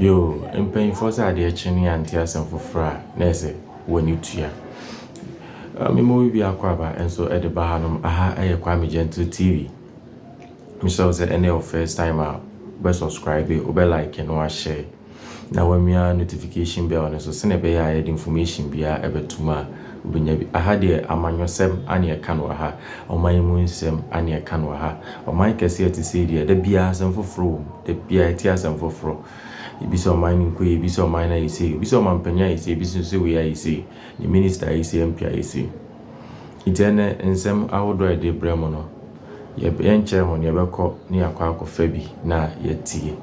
Yo, I'm paying for the chini and tears and for fra, Nese, when you tear. Me movie be aquaba, and so at the Bahanum, aha, a Kwame Gentle TV. Michelle said, any of first time out, but subscribe, or like, and share. Now, when we are notification bell, and so send a bay, I had information be a ever tuma. I had a manual sem, and a canwa, or my moon sem, and a canwa, or my cassia to say, the beers and for fro, the beer tears and for fro. Be so mining quay, be so miner, you say, be so man penya, you say, business we are, you say, the minister, you say, MP, you say. It's and some outdoor de bremono. Ye bencher on your back near Akuffo Addo na ye tea.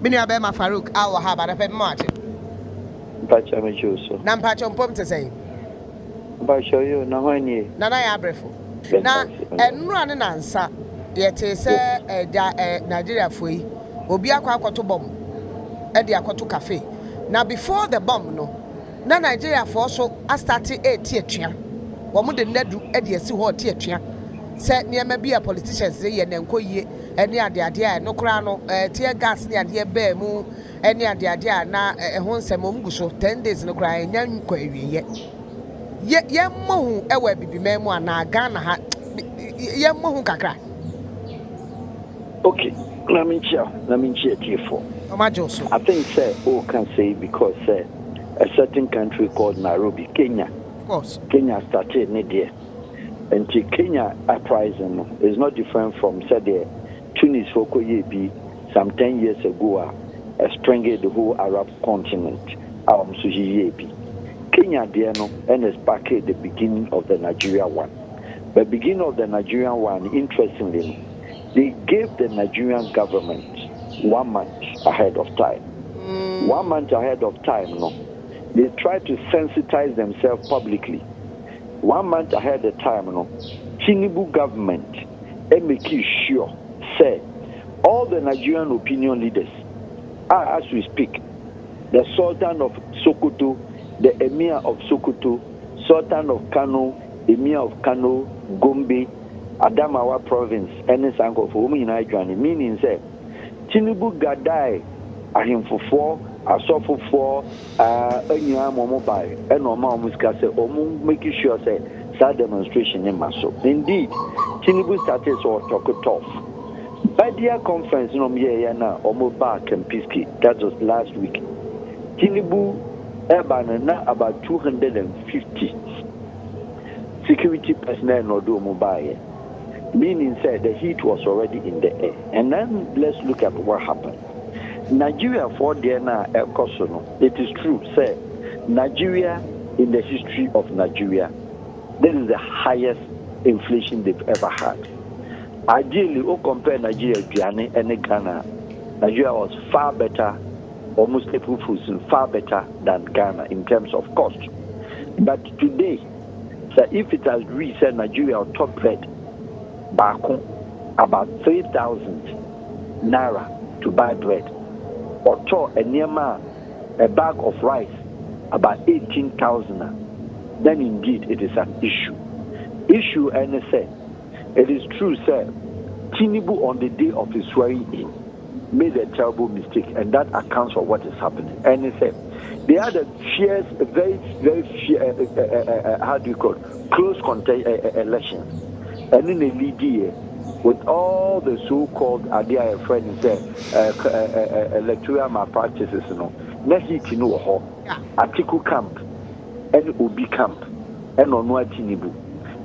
Abema Farouk, our have a pen martin. Pacha me so. Nam Pacha Pom to say. But show you no one ye. Nana Abrefo. Now, and run an answer. Yet, say, Nigeria free. Obia Kwato bomb. Eddie Akoto cafe. Now, before the bomb, no. Na Nigeria for so I started a teacher. Woman the Nedu Eddie see what teacher. Said near maybe a politician say and then go ye. Any idea no crano tear gas near here bear moo any idea na hon se munguso 10 days no cry nyan kwawie ye mohu ewe bibi memu na Ghana ha ye mohu kakra. Okay, let me cheer for. I think say can say because a certain country called Nairobi, Kenya. Of course. Kenya started there. And Kenya uprising is not different from say Tunis for be some 10 years ago, springed the whole Arab continent. Kenya, there no, and is back at the beginning of the Nigerian one. The beginning of the Nigerian one, interestingly, they gave the Nigerian government 1 month ahead of time. 1 month ahead of time, no. They tried to sensitize themselves publicly. 1 month ahead of time, no. Tinubu government, and make sure. Say, all the Nigerian opinion leaders are, as we speak, the Sultan of Sokoto, the Emir of Sokoto, Sultan of Kano, Emir of Kano, Gombe, Adamawa province, and Sanko for whom in Nigerian, meaning say, Tinubu Gadai, Ahimfo, Asofo, Enya Mobile, and Oma Muskase, Omu making sure say, that demonstration in Maso. Indeed, Tinubu started so talk tough. By their conference, no now, almost back and Piski, that was last week. Tinubu Urban about 250 security personnel no do mobile. Meaning said the heat was already in the air. And then let's look at what happened. Nigeria for there now it is true, say Nigeria in the history of Nigeria, this is the highest inflation they've ever had. Ideally, we compare Nigeria and Ghana. Nigeria was far better, almost far better than Ghana in terms of cost. But today, so if it has reached Nigeria top bread, about 3,000 naira to buy bread, or a bag of rice about 18,000, then indeed it is an issue. And say. It is true, sir. Tinubu on the day of his swearing in made a terrible mistake, and that accounts for what is happening. And he said they had a fierce, very close elections, and in the lead year with all the so-called idea friends electoral malpractices, next Atiku camp and Obi camp and Onwa Tinubu,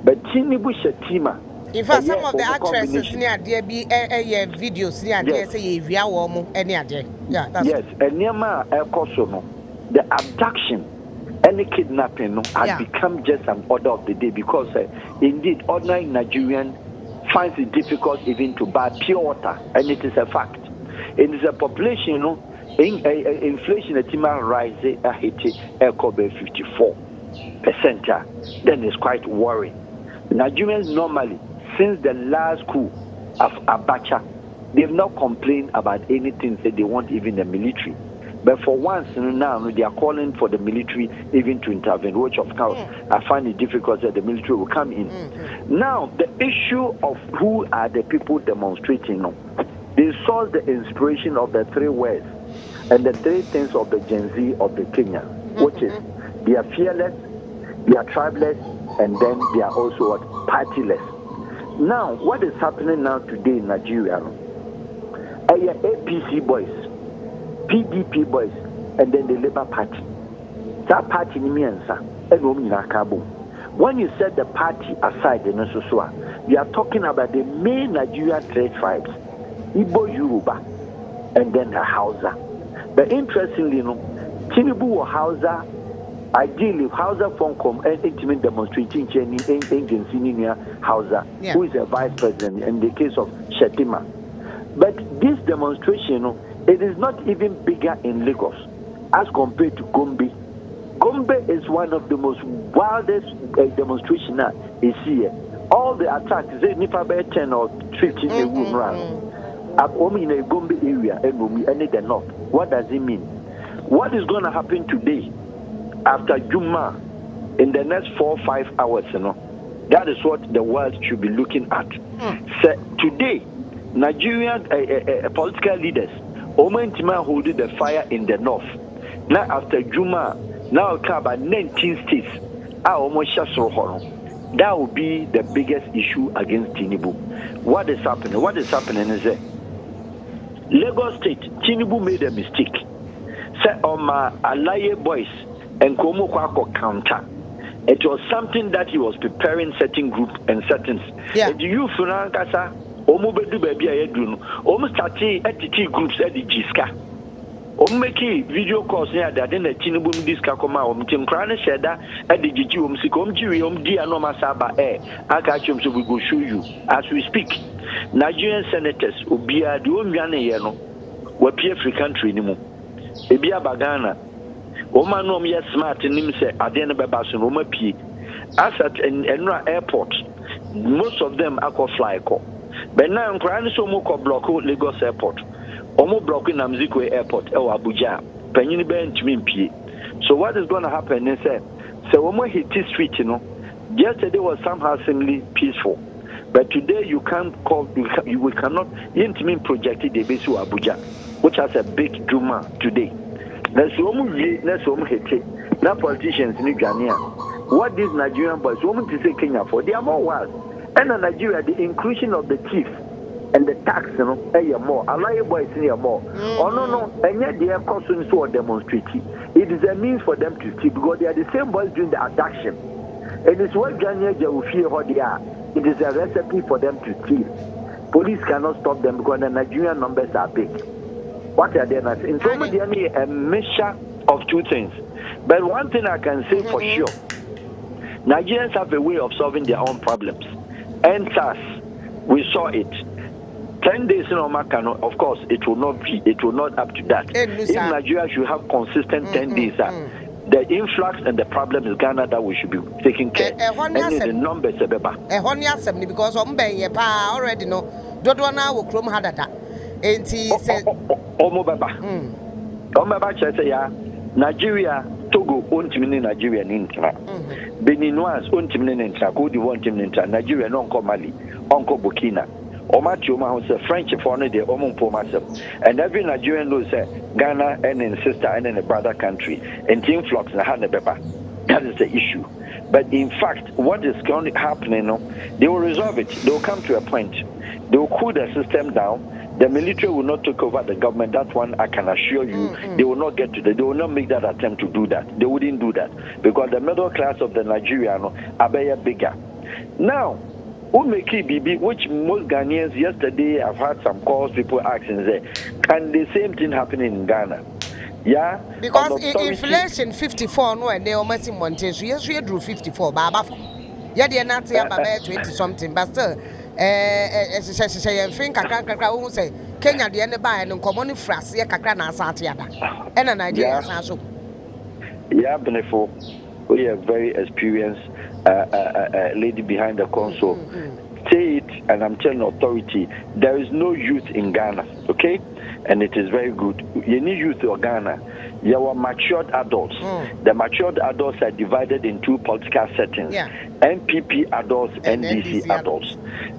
but Tinubu Shetima. In fact, some of the actresses near there be videos near there say we are warm any other. Yeah, that's yes, and near the abduction and the kidnapping has become just an order of the day because indeed ordinary Nigerian finds it difficult even to buy pure water, and it is a fact. It is a population, inflation at rising at 54%. Then it's quite worrying. Nigerians normally, since the last coup of Abacha, they've not complained about anything, said they want even the military. But for once now, they are calling for the military even to intervene, which of course I find it difficult that the military will come in. Now, the issue of who are the people demonstrating, they saw the inspiration of the 3 words and the 3 things of the Gen Z of the Kenya, which is they are fearless, they are tribeless, and then they are also partyless. Now, what is happening now today in Nigeria? APC boys, PDP boys, and then the Labour Party. That party when you set the party aside, we are talking about the main Nigerian 3 tribes, Igbo, Yoruba, and then the Hausa. But interestingly, Tinubu or Hausa, ideally, Hausa Fonkom and intimate demonstrating agency Hausa, who is a vice president in the case of Shetima. But this demonstration, it is not even bigger in Lagos as compared to Gombe. Gombe is one of the most wildest demonstrations is here. All the attacks, say Nipa 10 or 15 in the Gombe area and the north. What does it mean? What is going to happen today after Juma in the next 4 or 5 hours? That is what the world should be looking at. So today, Nigerian political leaders, Omentima holding the fire in the north. Now after Juma, now about 19 states are almost that will be the biggest issue against Tinubu. What is happening? What is happening is that Lagos State, Tinubu made a mistake. Say my Alaye boys and Komo Kwako counter. It was something that he was preparing certain group and certain. The youth Kasa, Omobedu baby ayedunu. Starting NTT groups at the Jiska. Make video calls near that in the Tinubu Diska Koma, Tim Crane Sheda at the GG Sikom Jiri Dia Noma Saba Air. I catch him so we go show you as we speak. Nigerian senators Ubia Duomiane Yeno were peer free country anymore. Ebia Bagana. Omanom yes smart in him say Adena Babasun Oma P. As at Enra Airport, most of them are called fly call. But now I'm crying so much block Lagos Airport. Omo block in Namzikwe Airport, Abuja. Penny Ben P. So what is going to happen is that so Omo hit this street, yesterday was somehow seemingly peaceful. But today you can't call we cannot intimate projected the base of Abuja, which has a big drama today. Now politicians in Ghana. What these Nigerian boys want to say Kenya for? They are more wild. And in Nigeria, the inclusion of the chief and the tax, more. Allow boys here more. Oh no, and yet they are constantly so demonstrating. It is a means for them to steal because they are the same boys doing the abduction. And it's what Ghana will fear how they are. It is a recipe for them to steal. Police cannot stop them because the Nigerian numbers are big. What are they not? In terms of a mixture of 2 things. But one thing I can say for sure, Nigerians have a way of solving their own problems. And thus, we saw it. 10 days in Omakano, of course, it will not up to that. If Nigeria should have consistent 10 days, the influx and the problem is Ghana that we should be taking care. And the numbers are better. Because already know, don't want to Chrome had that. And he said, Nigeria, Togo, Untimini, Nigeria, Nintra. Beninois, Untimini, Nintra, Kodi, Untimini, Nigeria, Uncle Mali, Uncle Burkina. Omatioma was a French foreigner, the Omon Pomasem. And every Nigerian knows Ghana and in sister and in a brother country. And team flocks and Hanabeba. That is the issue. But in fact, what is currently happening, they will resolve it. They will come to a point. They will cool the system down. The military will not take over the government. That one I can assure you. They will not get to that. They will not make that attempt to do that. They wouldn't do that because the middle class of the Nigerian are bigger. Now, BB, which most Ghanaians yesterday I've had some calls, people asking, can the same thing happen in Ghana? Yeah, because inflation 54 no, and they almost in Montes. Yes, we drew 54, Baba. Yeah, they are not here about 20 something, but still. Think I say Kenya the end by and common phrase, Kakana Santiada, and Nigeria. Yeah, Benefo, we are very experienced lady behind the console. Say it, and I'm telling authority, there is no youth in Ghana, okay? And it is very good. You need youth in Ghana. You are matured adults. The matured adults are divided in two political settings. NPP adults, NDC adults.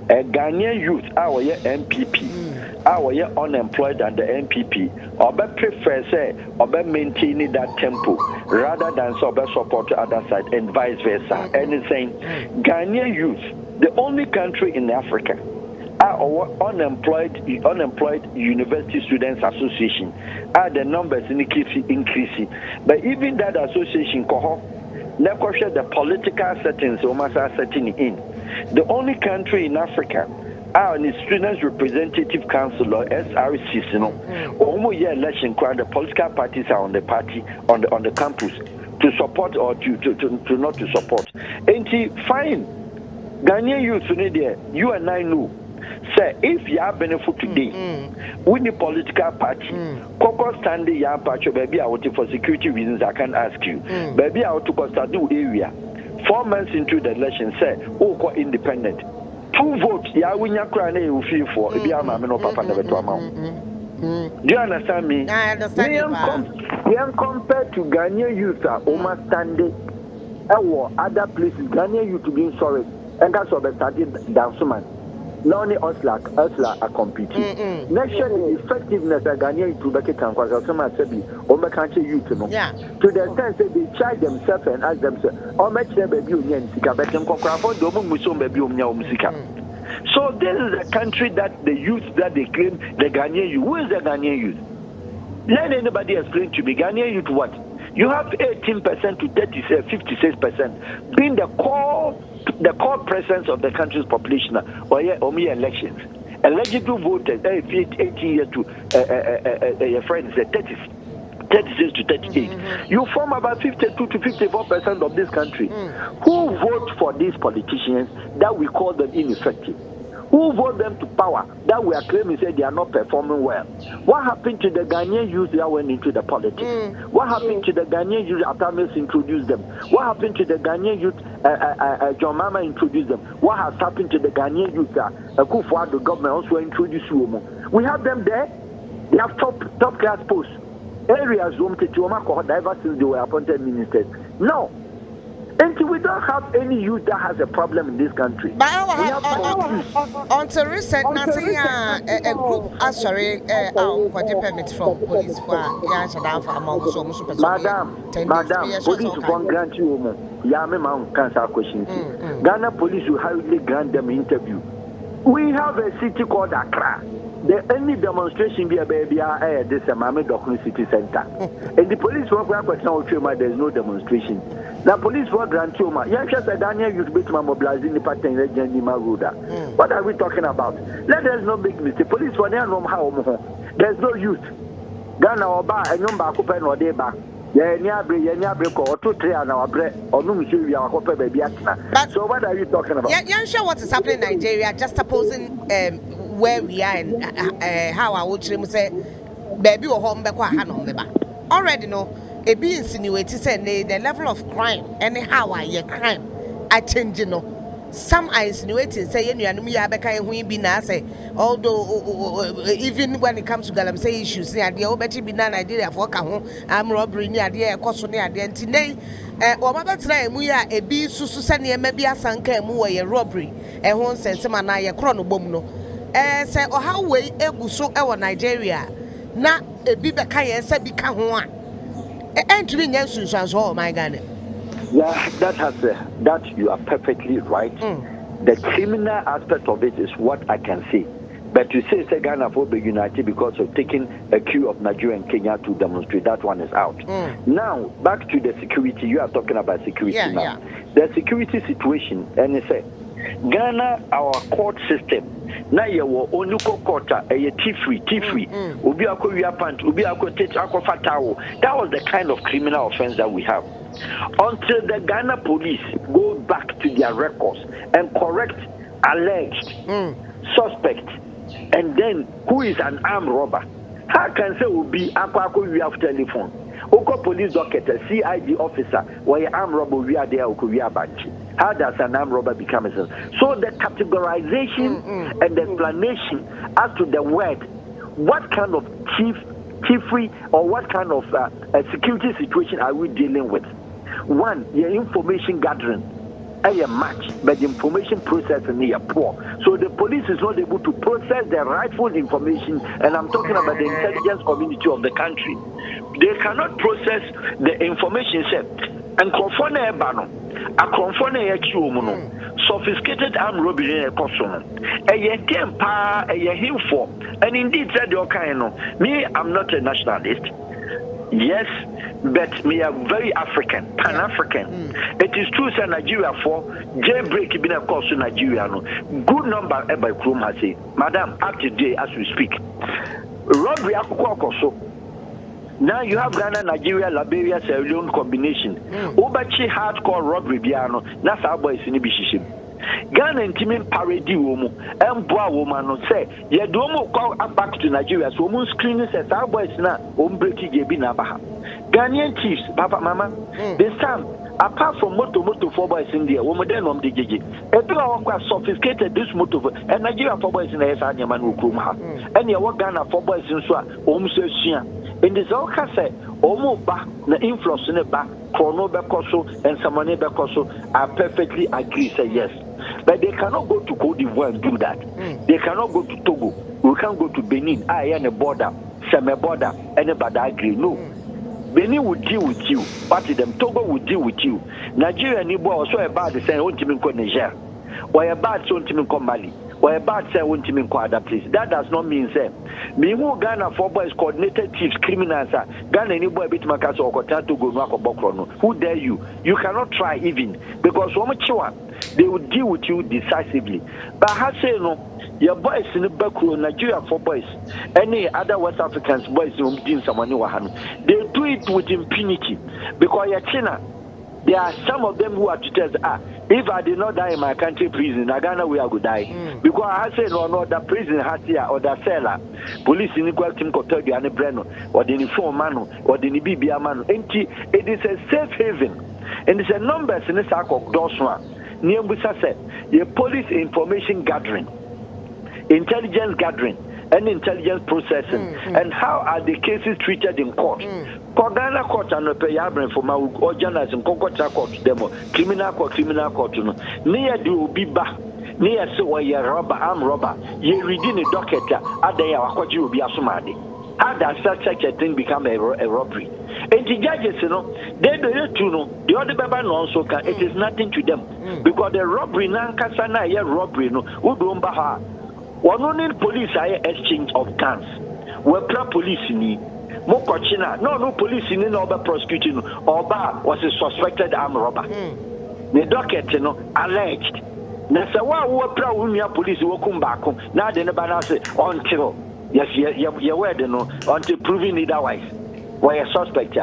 Ghanaian youth, our NPP, our unemployed and the NPP, or prefer say, or maintaining that tempo rather than support the other side and vice versa. Anything, Ghanaian youth, the only country in Africa, our unemployed University Students Association, the numbers increasing. But even that association, the political settings almost setting in. The only country in Africa, our Students Representative Council or SRC, almost election crowd, the political parties are on the campus to support or to not to support. And fine, Ghanaian youth, you and I know. Say, if you have benefit today, with the political party, Coco Sunday, you party, baby, I want for security reasons, I can ask you. Baby, I want to Costado area. 4 months into the election, say, quite independent. 2 votes, ya win your crown, you feel for, if you are my papa never to amount. Do you understand me? I understand you. Compared to Ghanaian youth, Oma Sunday, or other places, Ghanaian youth to be sorry, and that's what they started down. Not only Osla are competing. Next year, the effectiveness of Ghanaian to make it can cause some Sebi or make country youth to the extent that they charge themselves and ask themselves, or make them baby union, but them concrafon, Domo Musom baby Musika. So, this is a country that the youth that they claim the Ghanaian youth. Who is the Ghanaian youth? Let anybody explain to me, Ghanaian youth what? You have 18% to 56% being the core presence of the country's population or elections. Eligible voters, 18 years to your friends, 36 to 38. You form about 52 to 54% of this country. Who vote for these politicians that we call them ineffective? Who vote them to power that we are claiming say they are not performing well? What happened to the Ghanaian youth that went into the politics? What happened to the Ghanaian youth after Mills introduced them? What happened to the Ghanaian youth John Mama introduced them? What has happened to the Ghanaian youth Akuffo Addo government also introduced them? We have them there. They have top class posts. Areas ever since they were appointed ministers. No. Until we don't have any youth that has a problem in this country. But until recent, nothing a group what the permit from police for Madam, police won't grant you cancer questions. Ghana police will hardly grant them interview. We have a city called Accra. The only demonstration be a baby this Mame Dokun City Center. And the police work there is no demonstration. The police work grant you Daniel youth bit mobilizing the pattern road. What are we talking about? Let us not make mistake. Police for their how there's no youth. Ghana or bar and number open or day back. Or 2 3 and our bread or no we are baby. So what are you talking about? You're sure what is happening in Nigeria, just supposing where we are and how I would say baby or home back already know it be insinuated say the level of crime anyhow I crime I change some are insinuating say even when it comes to galamsey issues Nigeria for armed robbery near the cost near the today or mother try a be susani maybe a sanka robbery and one says some and I chrono bomb say or how way so our Nigeria na a biba kaya say become one entering yes all my Ghana. Yeah, that you are perfectly right. The criminal aspect of it is what I can say. But to say Ghana for be united because of taking a queue of Nigeria and Kenya to demonstrate, that one is out. Now, back to the security. You are talking about security now. Yeah. The security situation, and they say, Ghana, our court system, now you will only court a T-free. Ubi ako pant, ubi ako tet ako fatao. That was the kind of criminal offense that we have. Until the Ghana police go back to their records and correct alleged suspect, and then who is an armed robber. How can say ubi ako we have telephone? Oko police docket, CID officer, where armed robber we are there, we are banchi. How does an armed robber become a citizen? So the categorization and the explanation as to the word, what kind of chiefry or what kind of security situation are we dealing with? One, your information gathering. A match, but the information processing is poor. So the police is not able to process the rightful information, and I'm talking about the intelligence community of the country. They cannot process the information set. And sophisticated armed robbery in a costume. A temper, a hill for, and indeed said your kind. Me, I'm not a nationalist. Yes, but me are very African, Pan-African. It is true that Nigeria for jailbreak been a course to Nigeria. No. Good number by Chrome has said, Madam, up to date as we speak. Robbery Akuffo. Now you have Ghana, Nigeria, Liberia, Sierra Leone combination. Obachi hardcore robbery biano. That's our boys in Ibishishim. Ghana and Timin parody woman, and Boa woman say, ye do call back to Nigeria, so moon screen says our boys now, breaking Nabaha. Ghanaian chiefs, Papa Mama, this time, apart from moto 4 boys in there, woman then on the GG. And do our sophisticated this moto, and Nigeria 4 boys in the Asanya man who come her. And you work Ghana 4 boys in Swa, in this all say, back, the influence in the back, Chrono Bekoso and Samane Bekoso are perfectly agree, say yes. But they cannot go to Cote d'Ivoire and do that. They cannot go to Togo. We can't go to Benin. I am a border, semi border, anybody agree. No. Benin will deal with you. Party them. Togo will deal with you. Nigeria and Igbo also about the same won't even call Niger. Why about so even call Mali? Why about say won't even call other place? That does not mean say me who Ghana 4 boys coordinated thieves, criminals are Ghana any boy bit Makaso or Kotato go no Bokrono. Who dare you? You cannot try even because they will deal with you decisively. But I say no, your boys in the back row, Nigeria 4 boys, any other West Africans boys in they do it with impunity because China, there are some of them who are treated as if I did not die in my country prison, Ghana we are going to die. Because I say no, the prison has here or the cellar. Police in equal team could tell you any brand or the uniform man or the BBA man. It is a safe haven. And it's a numbers in the sack of Doswa. Niambusa said, the police information gathering, intelligence gathering, and intelligence processing, and how are the cases treated in court? Ghana court and pay for my or journalism, court demo, criminal court, near do be back. Near so a robber, armed robber, ye reading a docket, at the hour, you will be a somebody. How does such a thing become a robbery? And the judges, they don't know. The other Baba also can. It is nothing to them because the robbery, Nankasana, robbery, no, who don't baha. One only police exchange of guns. We're police in Mokochina. No police in no prosecuting. Oba was a suspected armed robber. The docket, alleged. Nasawa who are police will come back. Now they never say until yes, you're word, until proving it otherwise. Why a suspect?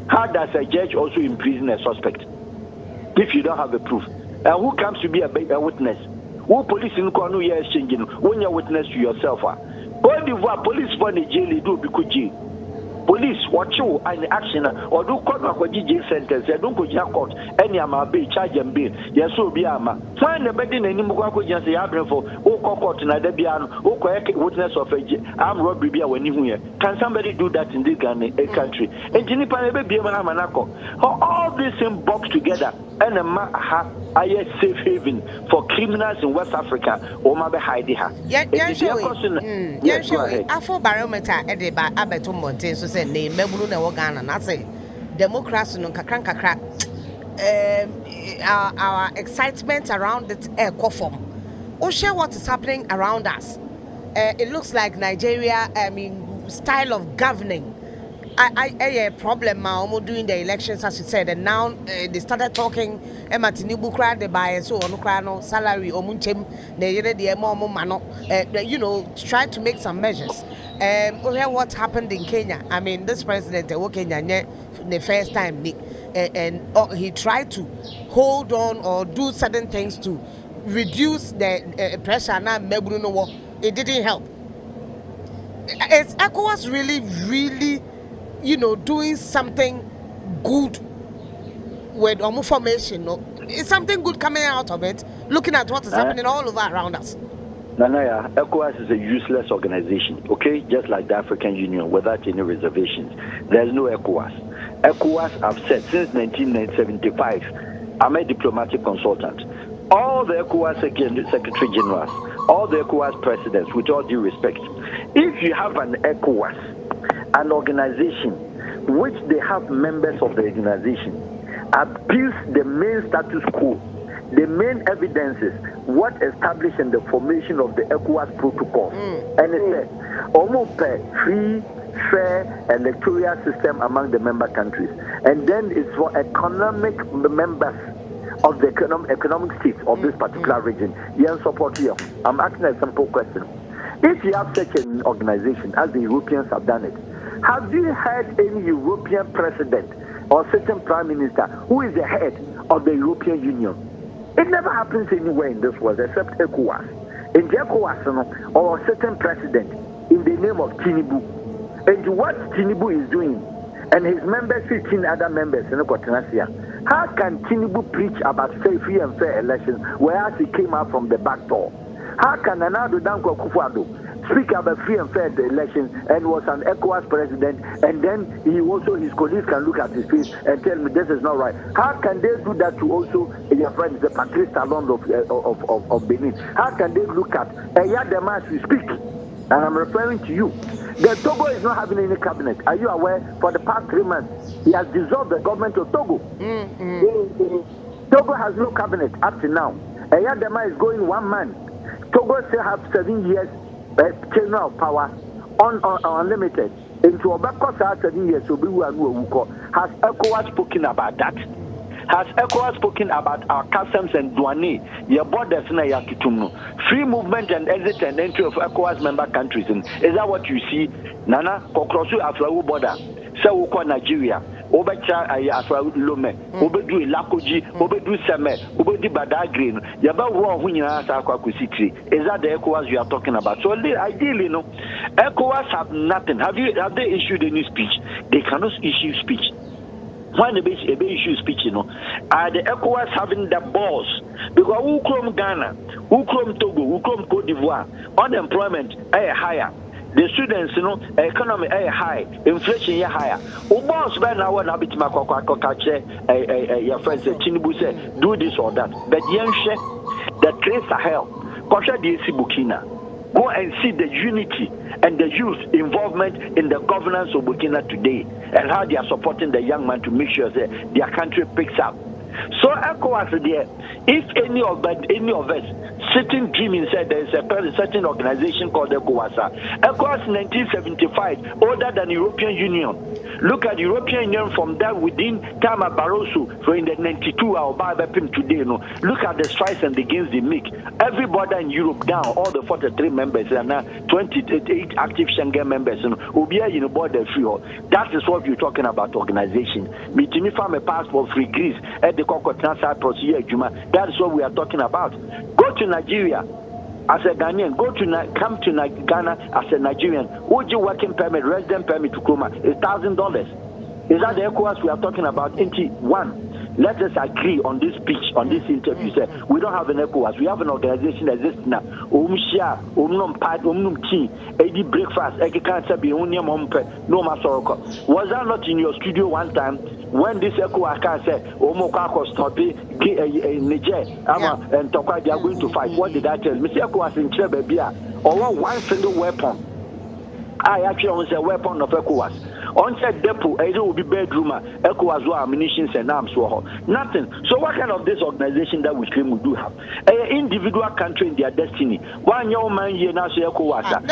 How does a judge also imprison a suspect if you don't have a proof? And who comes to be a witness? Who police in Kwanu you exchanging when you're witness to yourself? Cote d'Ivoire police for the jail do because police watch you and action or do court for jail sentence. They don't go to court. Any be charge and bill. Yes, so be ama. Find the bedding and Nimuko just say Abra for court and Adebian who witness of a armed robbery when you hear. Can somebody do that in this country? And Jinipa be Manako. All this in box together and a safe haven for criminals in West Africa or maybe hide her. Yes, Afro barometer at the Abeto Mountain, so said name Mebulu and Ghana, and I say democracy no kakra. Our excitement around it ECOWAS. We'll share what is happening around us. It looks like Nigeria, style of governing. A problem doing the elections, as you said, and now they started talking Tinubu cried the buy so on salary or munchem try to make some measures. We hear what happened in Kenya. This president Kenya the first time and he tried to hold on or do certain things to reduce the pressure. Now it didn't help. Is ECOWAS really doing something good with formation is something good coming out of it? Looking at what is happening all over around us. Nanaya, ECOWAS is a useless organization, okay? Just like the African Union, without any reservations. There's no ECOWAS. ECOWAS, I've said since 1975, I'm a diplomatic consultant. All the ECOWAS Secretary Generals, all the ECOWAS presidents, with all due respect, if you have an ECOWAS, an organization which they have members of the organization, abuse the main status quo, the main evidences, what established in the formation of the ECOWAS protocol, and it says almost free, fair electoral system among the member countries, and then it's for economic members of the economic states of this particular region. Support here. I'm asking a simple question. If you have such an organization as the Europeans have done it, have you heard any European president or certain prime minister who is the head of the European Union? It never happens anywhere in this world except ECOWAS. In the ECOWAS, or a certain president in the name of Tinubu. And what Tinubu is doing, and his members, 15 other members in Kotenasia, how can Tinubu preach about free and fair elections whereas he came out from the back door? How can Akuffo Addo speak about free and fair elections and was an ECOWAS president, and then he also, his colleagues can look at his face and tell me this is not right? How can they do that to also your friends, the Patrice Talon of Benin? How can they look at Yadema as we speak? And I'm referring to you. The Togo is not having any cabinet. Are you aware? For the past 3 months, he has dissolved the government of Togo. Togo has no cabinet up to now. Yadema is going one man. Togo still have 7 years chain of power, unlimited. Into Obako 7 years, has ECOWAS spoken about that? Has ECOWAS spoken about our customs and douane, your borders na yakitumno, free movement and exit and entry of ECOWAS member countries? And is that what you see? Nana, Kokrosu Afrawu border, Sewuko Nigeria, Obecha Afra Lome, Obedu Lakoji, Obedu Seme, Obedi Badagrin, Yaba Wunya Sakwakusitri. Is that the ECOWAS you are talking about? So ideally, no, ECOWAS have nothing. Have they issued any speech? They cannot issue speech. When they issue speech, are the ECOWAS having the balls? Because who come Ghana, who come Togo, who come Cote d'Ivoire, unemployment is higher. The students, economy is high, inflation is higher. Who boss by now when I bit my your friends Tinubu say do this or that. But the trace are hell. Kosha DSC Burkina. Go and see the unity and the youth involvement in the governance of Burkina today, and how they are supporting the young man to make sure that their country picks up. So ECOWAS there, if any of us sitting dreaming said there is a certain organization called ECOWAS. ECOWAS 1975, older than European Union. Look at the European Union from that within time of Barroso, for in the 92 or today. Look at the strides and the gains they make. Everybody in Europe down, all the 43 members and now 28 active Schengen members will be in the border free. That is what you're talking about, organization. Me from a passport free Greece at the procedure. That is what we are talking about. Go to Nigeria as a Ghanaian. Come to Ghana as a Nigerian. Would you working permit, resident permit to Kuma is $1,000. Is that the ECOWAS we are talking about? One. Let us agree on this speech, on this interview. Say we don't have an ECOWAS. We have an organization that exists now. Breakfast. Was that not in your studio one time when this ECOWAS said Niger and Tokwa they are going to fight? What did I tell you? Mr. ECOWAS in Chebebia or one single weapon. I actually was a weapon of ECOWAS. On said depot, it will be bedroom, ECOWAS ammunition and arms for nothing. So what kind of this organization that we claim we do have? An individual country in their destiny. One young man here now say ECOWAS.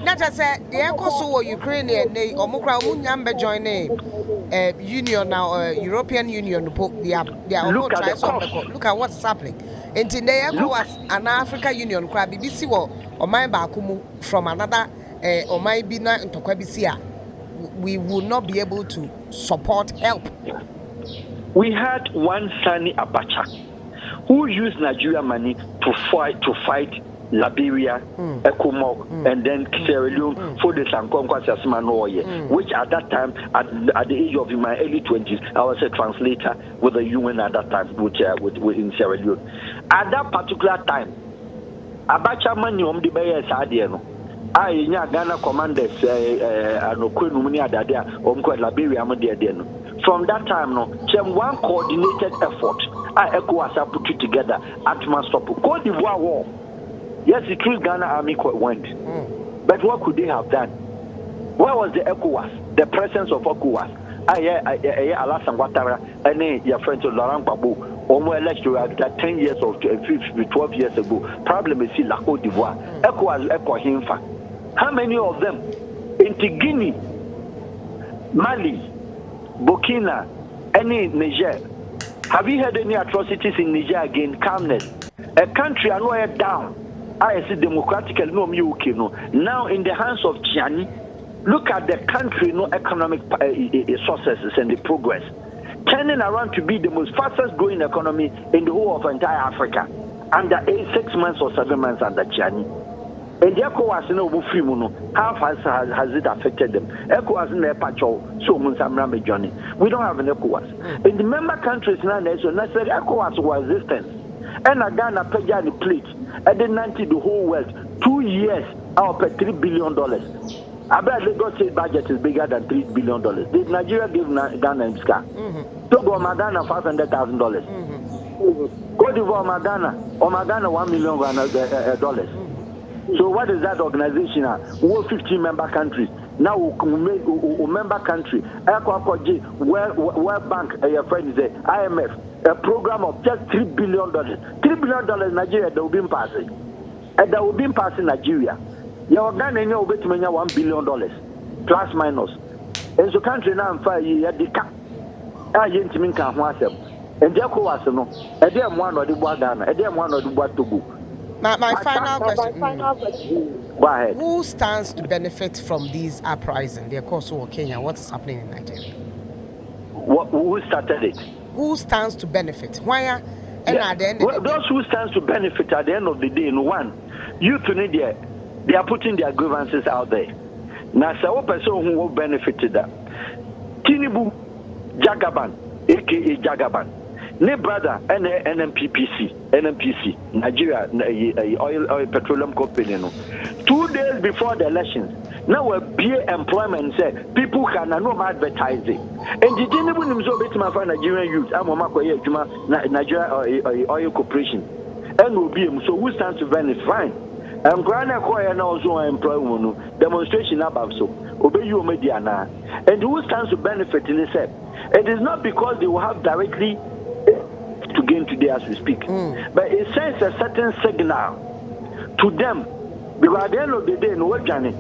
Not just say the ECOWAS Ukrainian, or Mukra Munyamba join a union now, European Union. Look at what's happening. And today ECOWAS and African Union, BBC or my Bakumu from another or my Bina into Kwabisia. We will not be able to support help. We had one Sani Abacha who used Nigerian money to fight Liberia, ECOWAS, and then Sierra Leone for the Sankonkwa Sasmanoye, which at that time, at the age of in my early 20s, I was a translator with the UN at that time, which in Sierra Leone. At that particular time, Abacha Mani the Bayer Sadiano. I in Ghana commanders, Anokwenu Adadea, Liberia, from that time, no, one coordinated effort. ECOWAS put it together at stop Cote d'Ivoire war. Yes, the true Ghana army went. But what could they have done? Where was the ECOWAS? The presence of ECOWAS. Alassane Ouattara and your friend Laurent Gbagbo almost elected 10 years or 12 years ago. Problem is in Cote d'Ivoire. ECOWAS, how many of them? Into Guinea, Mali, Burkina, any Niger. Have you heard any atrocities in Niger again? Calmness. A country I know down. I see democratically no UK no. Now in the hands of Chiani, look at the country no economic sources and the progress, turning around to be the most fastest growing economy in the whole of entire Africa under 6 months or 7 months under Chiani. And the ECOWAS no free mono. How has it affected them? ECOWAS in their patrol so Munsamrame Johnny. We don't have an ECOWAS. In the member countries now so necessary ECOWAS was resistance. And Ghana paid the plate. And then 90 the whole world 2 years out of $3 billion. I bet Lagos state budget is bigger than $3 billion. Did Nigeria give Ghana in Ska? Togo Ghana $500,000. Cote d'Ivoire Ghana $1 million. So what is that organization? We're 15 member countries. Now we member country. World Bank, your friend is the IMF, a program of just $3 billion. $3 billion Nigeria that will be passing. And that will be passing Nigeria. Your Ghana will be $1 billion plus minus. And so country now in 5 years, they can't. And they are no. And they are one of the Ghana. And they are one of the Togo. My final question. Go ahead. Who stands to benefit from these uprisings? They're called so Kenya. What is happening in Nigeria? Who started it? Who stands to benefit? Why are at the end of the those who stands to benefit at the end of the day, in one, youth in India, they are putting their grievances out there. Now, so person who will benefit that. Tinubu Jagaban, aka Jagaban. Ne brother NNPC, Nigeria oil petroleum company. No. 2 days before the elections, now a beer employment say people can no advertising. And the Tinubu nimso betima for Nigerian youth. I'm Nigeria oil corporation. And will be so who stands to benefit? Fine. And Grana Koya now also employ demonstration about so obey you media now. And who stands to benefit in this? It is not because they will have directly to gain today as we speak. But it sends a certain signal to them. Because at the end of the day, no journey.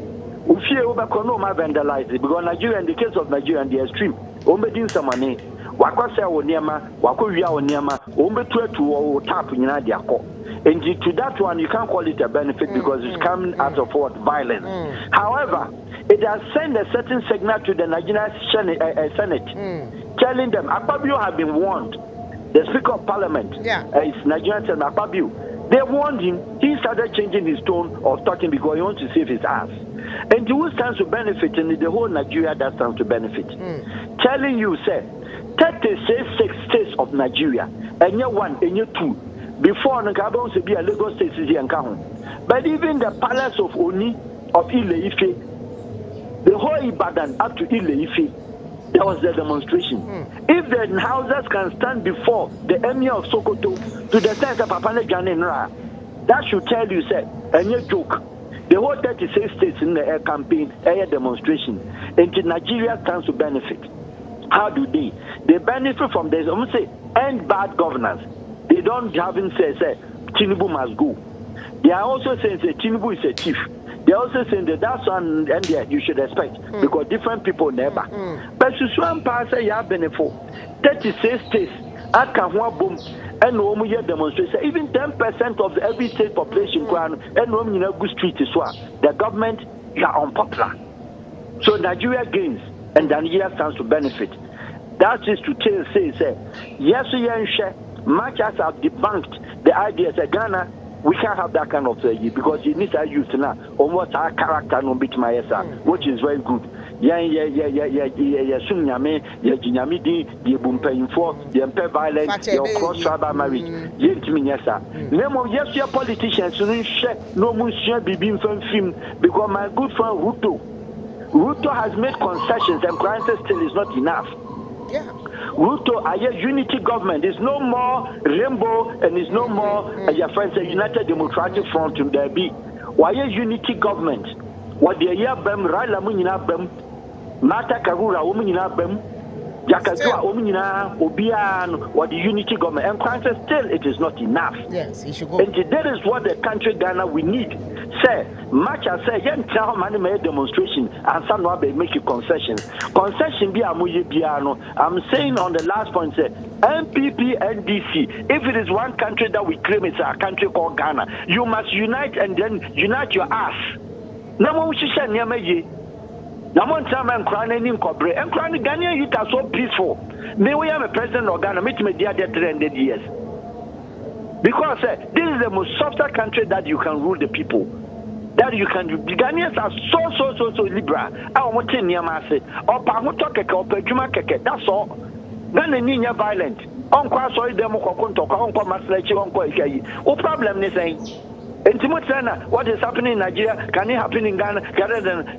We fear over Konoma vandalize it. Because Nigeria, in the case of Nigeria, the extreme, Omedin Samane, Wakwasa Onyama, Wakuya Onyama, Ometu to tap in Nadiako. And to that one, you can't call it a benefit because it's coming out of what? Violence. However, it has sent a certain signal to the Nigerian Senate, telling them, Akpabio have been warned. The Speaker of Parliament is Nigerian Senator Akpabio. They warned him. He started changing his tone of talking because he wants to save his ass. And who stands to benefit in the whole Nigeria that stands to benefit? Telling you, sir, 36 states of Nigeria, and you're one, and you're two. Before Nkabon to be a Lagos state is here. But even the palace of Oni of Ile-Ife, the whole Ibadan up to Ile-Ife, there was the demonstration. If the houses can stand before the Emir of Sokoto to the sense of Papane Janenra, that should tell you, sir, and you joke. The whole 36 states in the air campaign, air demonstration, and Nigeria stands to benefit. How do they? They benefit from this. I'm going to say, end bad governance. They don't have him say, Tinubu must go. They are also saying, Tinubu is a thief. They also saying that that's one and you should expect because different people never. But Susuan pass a year benefit 36 states at Kahua boom and no year demonstration. Even 10% of every state population and no good street is what the government are unpopular. So Nigeria gains and Nigeria stands to benefit. That is to say yes, much as I've debunked the idea that Ghana We can't have that kind of because you need to use now almost our character no bit my which is very good. Sunyame, Jinyamidi, the Bumpayinfo, the Emperor violence, your cross tribal marriage, Yentimiasa. Name of yes, your politicians, no Monsieur Bibin film because my good friend Ruto has made concessions and crisis still is not enough. Yeah. Ruto, a unity government is no more rainbow and is no more your friends a United Democratic Front to there be. Why a unity government? What the year bem Raila Munina bem Mata Karura Omunina bem Jakazua Omunina Obian what the unity government and crisis still it is not enough. Yes, it should go. And that is what the country Ghana we need. Say, much as say, yen tell money made demonstration and some will make you concessions. Concession be amuye biano. I'm saying on the last point, say NPP, NDC. If it is one country that we claim it's a country called Ghana, you must unite and then unite your ass. Now we should say nyamaye. Now one time I'm crying in Cobre and crying Ghanaian youth are so peaceful. May we have a president of Ghana, meet me there 300 years. Because this is the most softer country that you can rule the people. That you can do. The Ghanaians are so liberal. I want to near my say. Or Pamuto Keke or Pejuma Keke. That's all. Ghana ninya violent. Uncle sorry demo konto uncle maslechi uncle ikayi. O problem ni saying. What is happening in Nigeria can it happen in Ghana?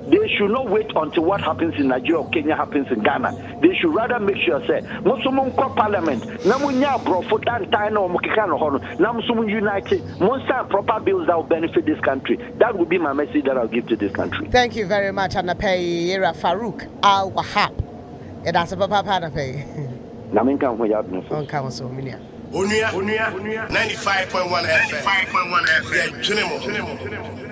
They should not wait until what happens in Nigeria or Kenya happens in Ghana. They should rather make sure say Muslim Parliament, Namunya bro for Tantino Mukikano Hono, Namusum United, Monster proper bills that will benefit this country. That would be my message that I'll give to this country. Thank you very much, Anape Farouk Al Wahab. And that's a papa Anape. Naminka Hoyab on Council Minia. Unia 95.1 FM. 95.1 FM. Yeah,